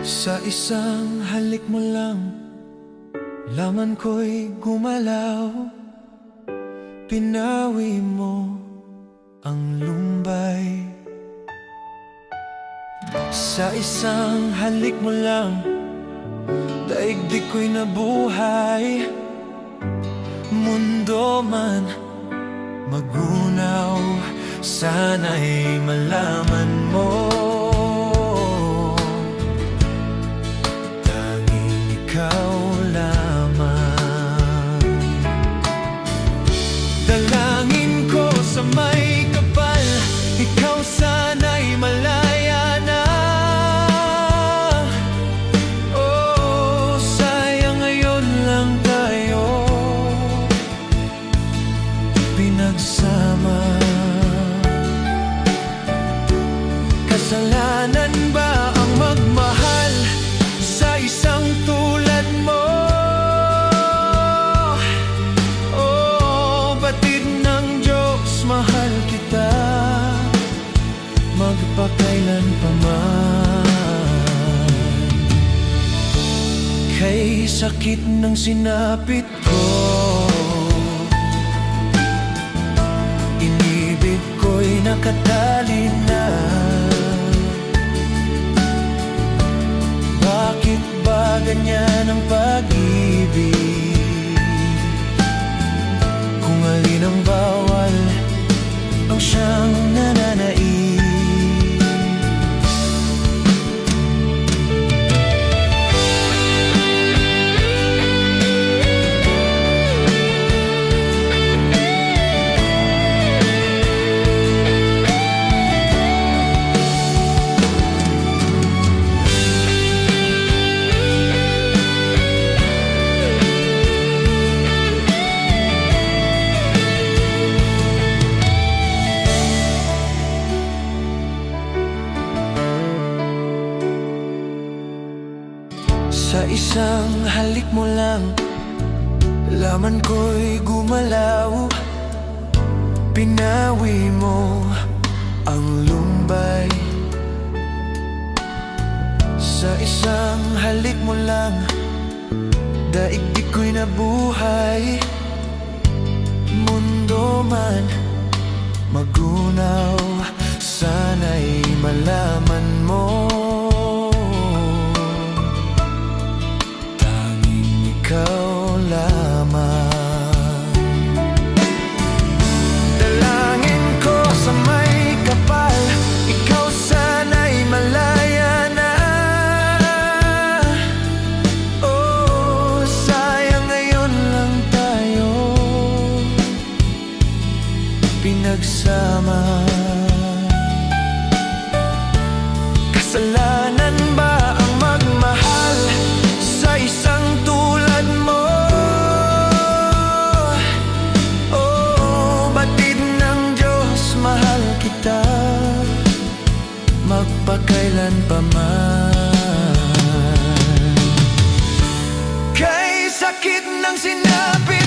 Sa isang halik mo lang, laman ko'y gumalaw. Pinawi mo ang lumbay. Sa isang halik mo lang, daigdig ko'y nabuhay. Mundo man magunaw, sana'y malaman mo, tanging ikaw lamang. Dalangin ko sa may kapal, ikaw sana'y malaya na. Oh, sayang ngayon lang tayo pinagsama. Kasalanan ba ang magmahal sa isang tulad mo? Oh, batid ng Diyos, mahal kita magpakailan pa man. Kay sakit ng sinapit ko, inibig ko'y nakatali na. Bakit ba ganyan ang pag-ibig? Kung alin ang bawal, ang siyang nananaig. Sa isang halik mo lang, laman ko'y gumalaw. Pinawi mo ang lumbay. Sa isang halik mo lang, daigdig ko'y nabuhay. Mundo man magunaw, sana'y malaman mo, ikaw lamang. Dalangin ko sa may kapal, ikaw sana'y malaya na. Oh, sayang ngayon lang tayo pinagsama. Kasalanan ba ang magmahal sa isang tulad mo? Oh, batid ng Diyos, mahal kita magpakailan pa man. Kay sakit ng sinapit